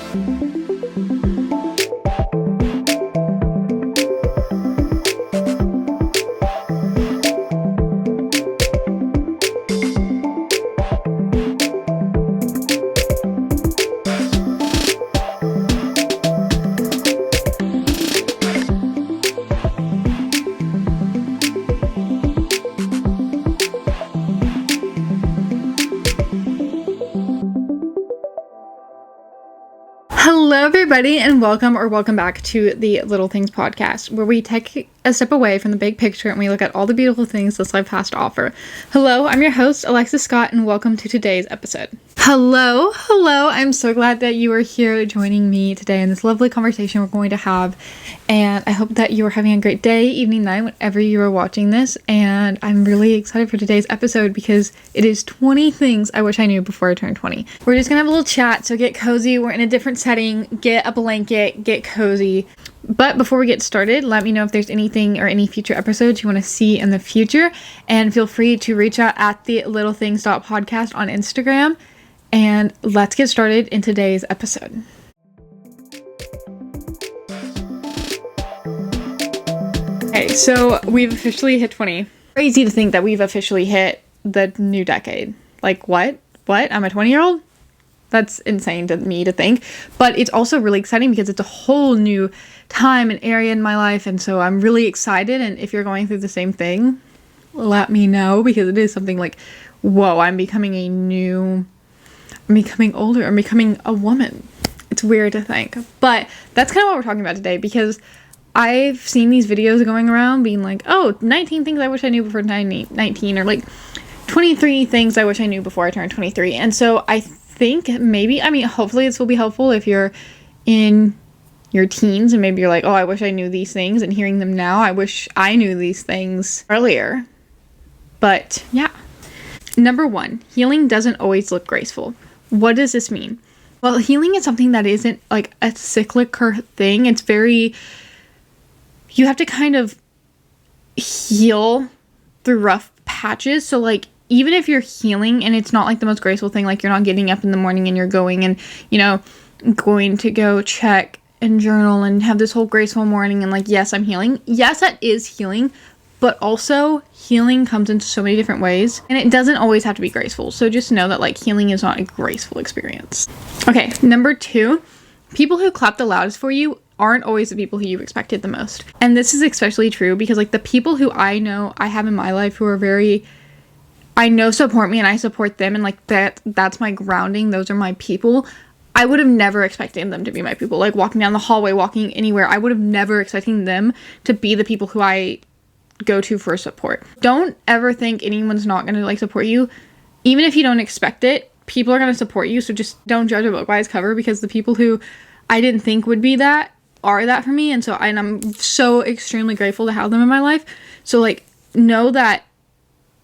Hello everybody, and welcome back to the Little Things podcast, where we take a step away from the big picture and we look at all the beautiful things this life has to offer. Hello, I'm your host, Alexis Scott, and welcome to today's episode. Hello, I'm so glad that you are here joining me today in this lovely conversation we're going to have, and I hope that you are having a great day, evening, night, whenever you are watching this, and I'm really excited for today's episode because it is 20 things I wish I knew before I turned 20. We're just gonna have a little chat, so get cozy, we're in a different setting, get a blanket, get cozy. But before we get started, let me know if there's anything or any future episodes you want to see in the future, and feel free to reach out at the littlethings.podcast on Instagram, and let's get started in today's episode. Okay, so we've officially hit 20. Crazy to think that we've officially hit the new decade. Like, what? I'm a 20-year-old? That's insane to me to think, but it's also really exciting because it's a whole new time and area in my life, and so I'm really excited. And if you're going through the same thing, let me know, because it is something like, whoa, I'm becoming older, I'm becoming a woman. It's weird to think, but that's kind of what we're talking about today, because I've seen these videos going around being like, oh, 19 things I wish I knew before 19, or like 23 things I wish I knew before I turned 23, and so I think maybe, hopefully this will be helpful if you're in your teens and maybe you're like, oh, I wish I knew these things, and hearing them now, I wish I knew these things earlier. But yeah. Number 1, healing doesn't always look graceful. What does this mean? Well, healing is something that isn't like a cyclical thing. It's very, you have to kind of heal through rough patches. So like, even if you're healing and it's not like the most graceful thing, like you're not getting up in the morning and you're going and, going to go check and journal and have this whole graceful morning and like, yes, I'm healing. Yes, that is healing, but also healing comes in so many different ways, and it doesn't always have to be graceful. So just know that like healing is not a graceful experience. Okay, number 2, people who clap the loudest for you aren't always the people who you expected the most. And this is especially true because like the people who I know I have in my life who are I know support me and I support them, and like that's my grounding. Those are my people. I would have never expected them to be my people. Like walking down the hallway, walking anywhere, I would have never expected them to be the people who I go to for support. Don't ever think anyone's not going to like support you. Even if you don't expect it, people are going to support you. So just don't judge a book by its cover, because the people who I didn't think would be that are that for me. And I'm so extremely grateful to have them in my life. So like, know that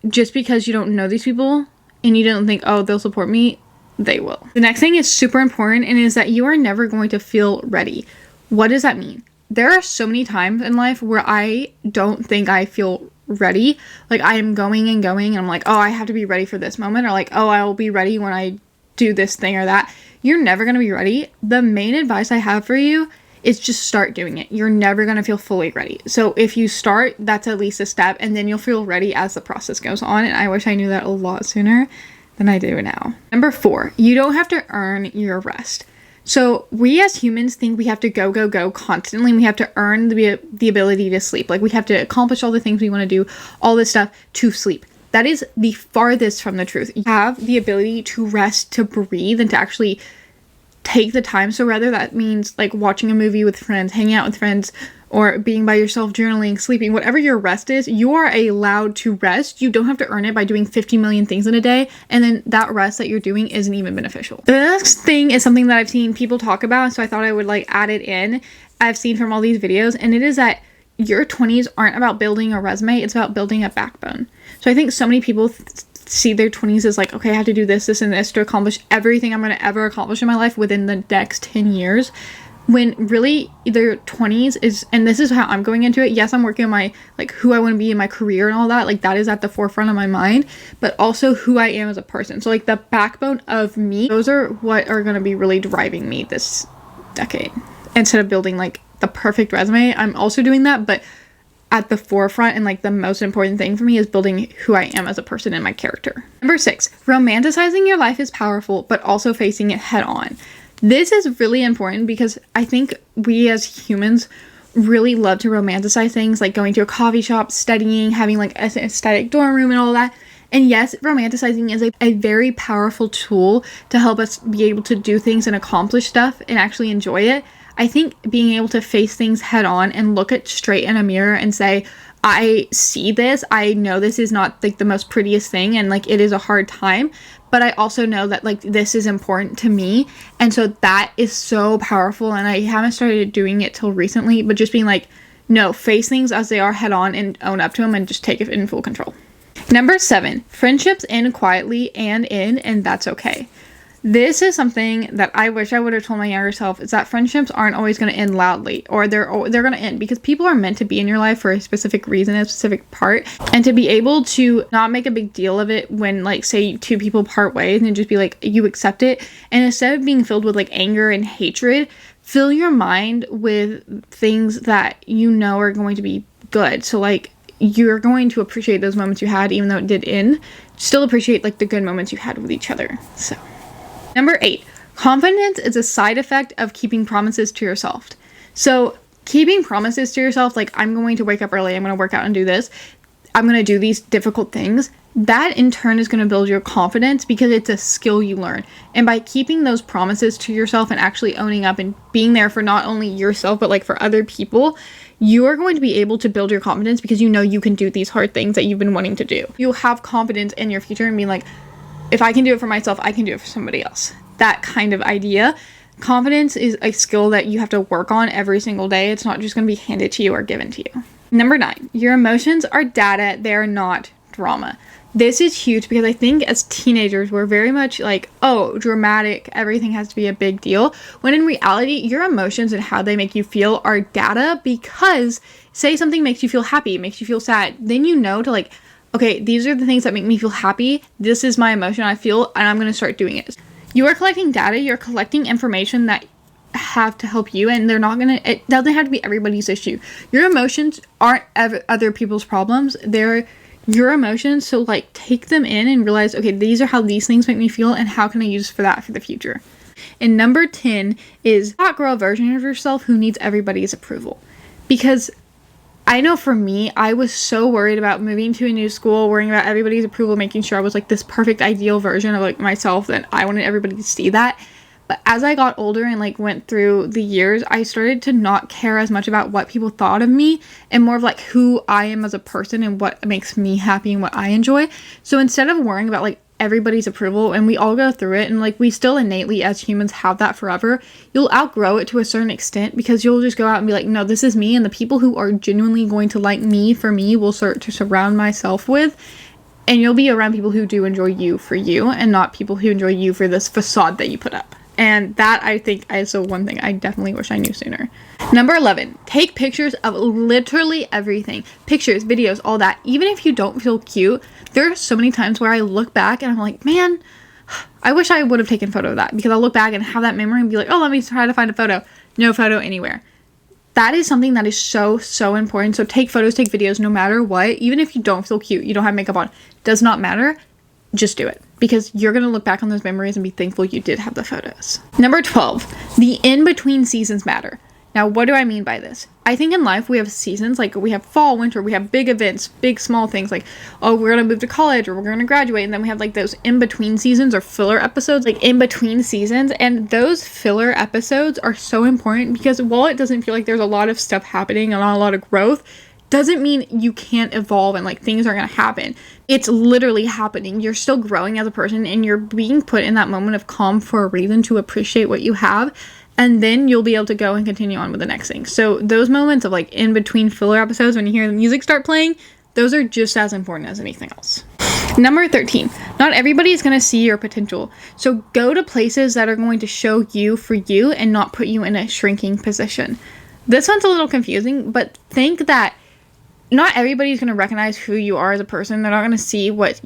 just because you don't know these people and you don't think, oh, they'll support me, they will. The next thing is super important, and is that you are never going to feel ready. What does that mean? There are so many times in life where I don't think I feel ready. Like I am going and I'm like, oh, I have to be ready for this moment, or like, oh, I will be ready when I do this thing or that. You're never going to be ready. The main advice I have for you is just start doing it. You're never going to feel fully ready. So if you start, that's at least a step, and then you'll feel ready as the process goes on. And I wish I knew that a lot sooner than I do now. Number 4, you don't have to earn your rest. So we as humans think we have to go constantly. We have to earn the ability to sleep. Like we have to accomplish all the things we want to do, all this stuff to sleep. That is the farthest from the truth. You have the ability to rest, to breathe, and to actually take the time. So whether that means like watching a movie with friends, hanging out with friends, or being by yourself, journaling, sleeping, whatever your rest is, you are allowed to rest. You don't have to earn it by doing 50 million things in a day, and then that rest that you're doing isn't even beneficial. The next thing is something that I've seen people talk about, so I thought I would like add it in. I've seen from all these videos, and it is that your 20s aren't about building a resume, it's about building a backbone. So I think so many people see their 20s as like, okay, I have to do this, this, and this to accomplish everything I'm going to ever accomplish in my life within the next 10 years. When really their 20s is, and this is how I'm going into it. Yes, I'm working on my, like, who I want to be in my career and all that. Like, that is at the forefront of my mind, but also who I am as a person. So, like, the backbone of me, those are what are going to be really driving me this decade. Instead of building like the perfect resume, I'm also doing that, but at the forefront and like the most important thing for me is building who I am as a person and my character. Number 6, romanticizing your life is powerful, but also facing it head on. This is really important because I think we as humans really love to romanticize things, like going to a coffee shop, studying, having like an aesthetic dorm room and all that. And yes, romanticizing is a very powerful tool to help us be able to do things and accomplish stuff and actually enjoy it. I think being able to face things head on and look it straight in a mirror and say, I see this, I know this is not like the most prettiest thing and like it is a hard time, but I also know that like this is important to me. And so that is so powerful, and I haven't started doing it till recently, but just being like, no, face things as they are head on and own up to them and just take it in full control. Number 7, friendships end quietly and that's okay. This is something that I wish I would have told my younger self, is that friendships aren't always going to end loudly, or they're going to end because people are meant to be in your life for a specific reason, a specific part, and to be able to not make a big deal of it when like say two people part ways and just be like, you accept it, and instead of being filled with like anger and hatred, fill your mind with things that you know are going to be good. So like you're going to appreciate those moments you had, even though it did end, still appreciate like the good moments you had with each other. So Number 8, confidence is a side effect of keeping promises to yourself. So keeping promises to yourself, like I'm going to wake up early, I'm going to work out and do this, I'm going to do these difficult things, that in turn is going to build your confidence because it's a skill you learn. And by keeping those promises to yourself and actually owning up and being there for not only yourself, but like for other people, you are going to be able to build your confidence because you know you can do these hard things that you've been wanting to do. You'll have confidence in your future and be like, if I can do it for myself, I can do it for somebody else. That kind of idea. Confidence is a skill that you have to work on every single day. It's not just going to be handed to you or given to you. Number 9, your emotions are data. They're not drama. This is huge because I think as teenagers, we're very much like, oh, dramatic, everything has to be a big deal. When in reality, your emotions and how they make you feel are data, because say something makes you feel happy, makes you feel sad, then you know to like, okay, these are the things that make me feel happy. This is my emotion I feel, and I'm going to start doing it. You are collecting data. You're collecting information that have to help you, and it doesn't have to be everybody's issue. Your emotions aren't other people's problems. They're your emotions. So like take them in and realize, okay, these are how these things make me feel, and how can I use for that for the future? And number 10 is not grow a version of yourself who needs everybody's approval. Because I know for me, I was so worried about moving to a new school, worrying about everybody's approval, making sure I was like this perfect ideal version of like myself, that I wanted everybody to see that. But as I got older and like went through the years, I started to not care as much about what people thought of me and more of like who I am as a person and what makes me happy and what I enjoy. So instead of worrying about like everybody's approval, and we all go through it, and like we still innately as humans have that forever, you'll outgrow it to a certain extent because you'll just go out and be like, no, this is me, and the people who are genuinely going to like me for me will start to surround myself with, and you'll be around people who do enjoy you for you and not people who enjoy you for this facade that you put up. And that, I think, is the one thing I definitely wish I knew sooner. Number 11, take pictures of literally everything. Pictures, videos, all that. Even if you don't feel cute, there are so many times where I look back and I'm like, man, I wish I would have taken a photo of that, because I'll look back and have that memory and be like, oh, let me try to find a photo. No photo anywhere. That is something that is so, so important. So take photos, take videos, no matter what. Even if you don't feel cute, you don't have makeup on, does not matter. Just do it, because you're going to look back on those memories and be thankful you did have the photos. Number 12, the in-between seasons matter. Now, what do I mean by this? I think in life we have seasons, like we have fall, winter, we have big events, big, small things like, oh, we're going to move to college or we're going to graduate. And then we have like those in-between seasons or filler episodes, like in between seasons. And those filler episodes are so important because while it doesn't feel like there's a lot of stuff happening and not a lot of growth, doesn't mean you can't evolve and like things are going to happen. It's literally happening. You're still growing as a person, and you're being put in that moment of calm for a reason, to appreciate what you have, and then you'll be able to go and continue on with the next thing. So those moments of like in between filler episodes, when you hear the music start playing, those are just as important as anything else. Number 13, not everybody is going to see your potential. So go to places that are going to show you for you and not put you in a shrinking position. This one's a little confusing, but think that not everybody's going to recognize who you are as a person. They're not going to see what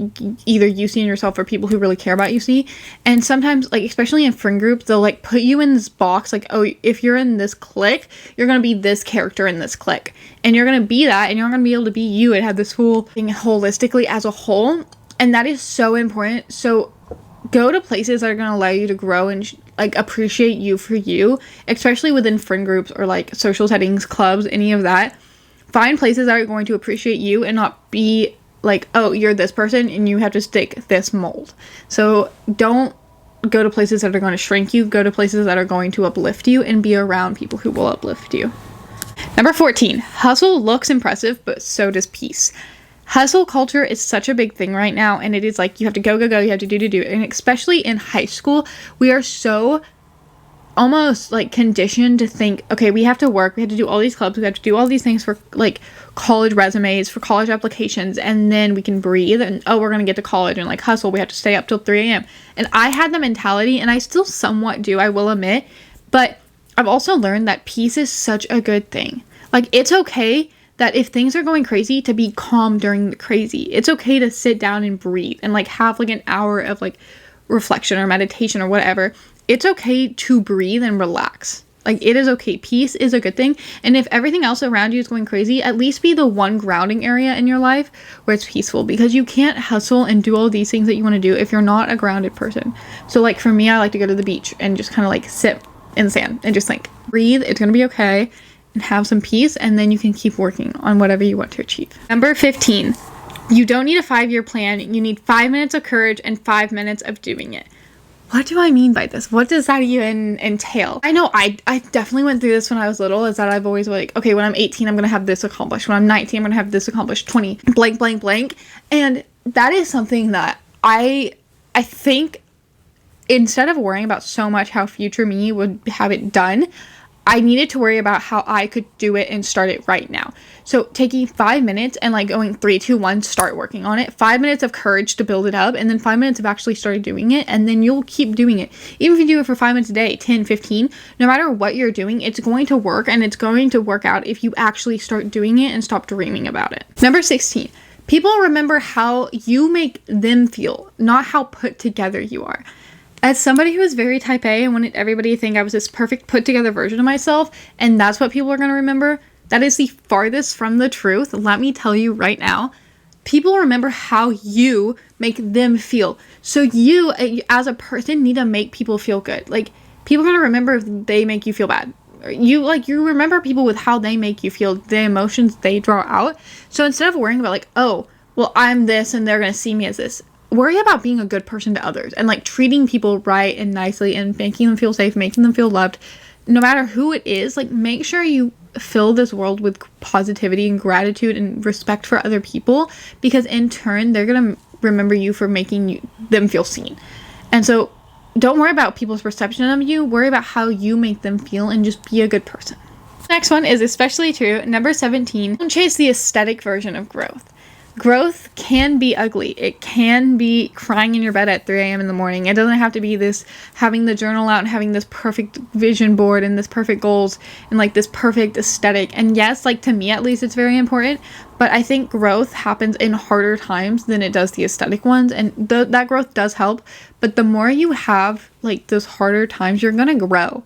either you see in yourself or people who really care about you see. And sometimes, like, especially in friend groups, they'll like put you in this box, like, oh, if you're in this clique, you're going to be this character in this clique, and you're going to be that, and you're going to be able to be you and have this whole thing holistically as a whole. And that is so important. So go to places that are going to allow you to grow and like appreciate you for you, especially within friend groups or like social settings, clubs, any of that. Find places that are going to appreciate you and not be like, oh, you're this person and you have to stick this mold. So don't go to places that are going to shrink you. Go to places that are going to uplift you and be around people who will uplift you. Number 14, hustle looks impressive, but so does peace. Hustle culture is such a big thing right now, and it is like you have to go, you have to do. And especially in high school, we are so almost like conditioned to think, okay, we have to work, we have to do all these clubs, we have to do all these things for like college resumes, for college applications, and then we can breathe, and oh, we're gonna get to college and like hustle, we have to stay up till 3 a.m. And I had the mentality, and I still somewhat do, I will admit, but I've also learned that peace is such a good thing. Like, it's okay that if things are going crazy, to be calm during the crazy. It's okay to sit down and breathe and like have like an hour of like reflection or meditation or whatever. It's okay to breathe and relax. Like, it is okay. Peace is a good thing. And if everything else around you is going crazy, at least be the one grounding area in your life where it's peaceful, because you can't hustle and do all these things that you want to do if you're not a grounded person. So like for me, I like to go to the beach and just kind of like sit in the sand and just like breathe. It's going to be okay, and have some peace, and then you can keep working on whatever you want to achieve. Number 15, you don't need a 5-year plan. You need 5 minutes of courage and 5 minutes of doing it. What do I mean by this? What does that even entail? I know I definitely went through this when I was little, is that I've always like, okay, when I'm 18, I'm going to have this accomplished. When I'm 19, I'm going to have this accomplished. 20, blank, blank, blank. And that is something that I think, instead of worrying about so much how future me would have it done, I needed to worry about how I could do it and start it right now. So taking 5 minutes and like going 3, 2, 1, start working on it. 5 minutes of courage to build it up, and then 5 minutes of actually starting doing it, and then you'll keep doing it. Even if you do it for 5 minutes a day, 10, 15, no matter what you're doing, it's going to work, and it's going to work out if you actually start doing it and stop dreaming about it. Number 16, people remember how you make them feel, not how put together you are. As somebody who is very type A and wanted everybody to think I was this perfect put together version of myself, and that's what people are going to remember, that is the farthest from the truth. Let me tell you right now, people remember how you make them feel. So you, as a person, need to make people feel good. Like, people are going to remember if they make you feel bad. You remember people with how they make you feel, the emotions they draw out. So instead of worrying about like, oh, well, I'm this and they're going to see me as this, worry about being a good person to others and like treating people right and nicely and making them feel safe, making them feel loved, no matter who it is. Like, make sure you fill this world with positivity and gratitude and respect for other people, because in turn they're gonna remember you for making them feel seen. And so don't worry about people's perception of you, worry about how you make them feel, and just be a good person. Next one is especially true. Number 17, don't chase the aesthetic version of growth. Growth can be ugly. It can be crying in your bed at 3 a.m. in the morning. It doesn't have to be this having the journal out and having this perfect vision board and this perfect goals and like this perfect aesthetic. And yes, like to me at least, it's very important. But I think growth happens in harder times than it does the aesthetic ones. And that growth does help. But the more you have like those harder times, you're going to grow.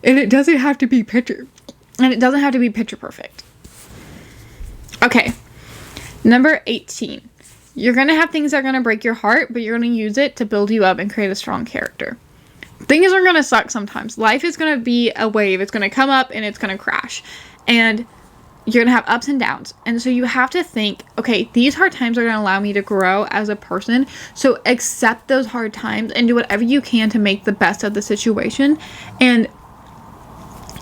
And it doesn't have to be picture perfect. Okay. Number 18, you're going to have things that are going to break your heart, but you're going to use it to build you up and create a strong character. Things are going to suck sometimes. Life is going to be a wave. It's going to come up and it's going to crash. And you're going to have ups and downs. And so you have to think, okay, these hard times are going to allow me to grow as a person. So accept those hard times and do whatever you can to make the best of the situation. And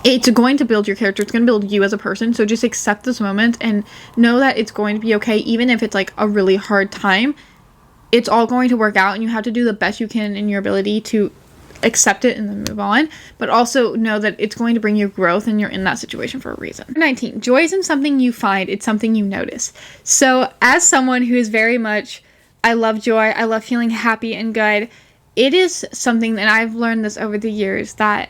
it's going to build your character. It's going to build you as a person. So just accept this moment and know that it's going to be okay. Even if it's like a really hard time, it's all going to work out, and you have to do the best you can in your ability to accept it and then move on. But also know that it's going to bring you growth, and you're in that situation for a reason. 19, joy isn't something you find. It's something you notice. So as someone who is very much, I love joy, I love feeling happy and good, it is something that I've learned this over the years, that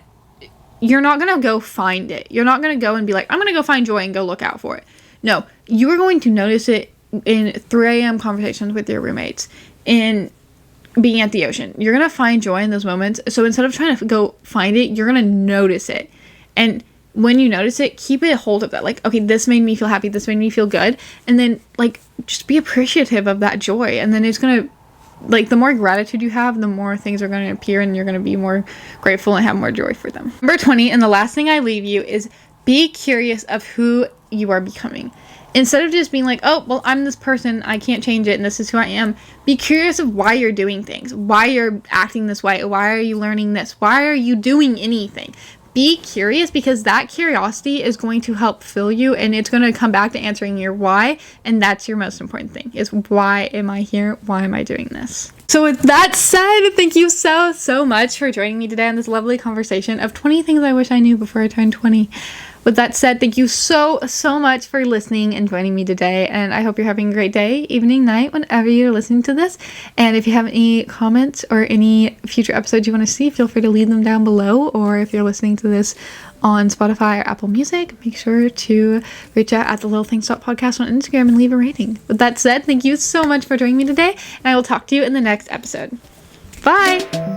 you're not going to go find it. You're not going to go and be like, I'm going to go find joy and go look out for it. No, you are going to notice it in 3 a.m. conversations with your roommates, in being at the ocean. You're going to find joy in those moments. So instead of trying to go find it, you're going to notice it. And when you notice it, keep a hold of that. Like, okay, this made me feel happy. This made me feel good. And then, like, just be appreciative of that joy. And then it's going to, like, the more gratitude you have, the more things are going to appear, and you're going to be more grateful and have more joy for them. Number 20, and the last thing I leave you, is be curious of who you are becoming. Instead of just being like, oh, well, I'm this person, I can't change it, and this is who I am. Be curious of why you're doing things, why you're acting this way, why are you learning this, why are you doing anything. Be curious, because that curiosity is going to help fill you, and it's going to come back to answering your why, and that's your most important thing, is why am I here? Why am I doing this? So with that said, thank you so much for joining me today on this lovely conversation of 20 things I wish I knew before I turned 20. With that said, thank you so much for listening and joining me today. And I hope you're having a great day, evening, night, whenever you're listening to this. And if you have any comments or any future episodes you want to see, feel free to leave them down below. Or if you're listening to this on Spotify or Apple Music, make sure to reach out at thelittlethings.podcast on Instagram and leave a rating. With that said, thank you so much for joining me today. And I will talk to you in the next episode. Bye!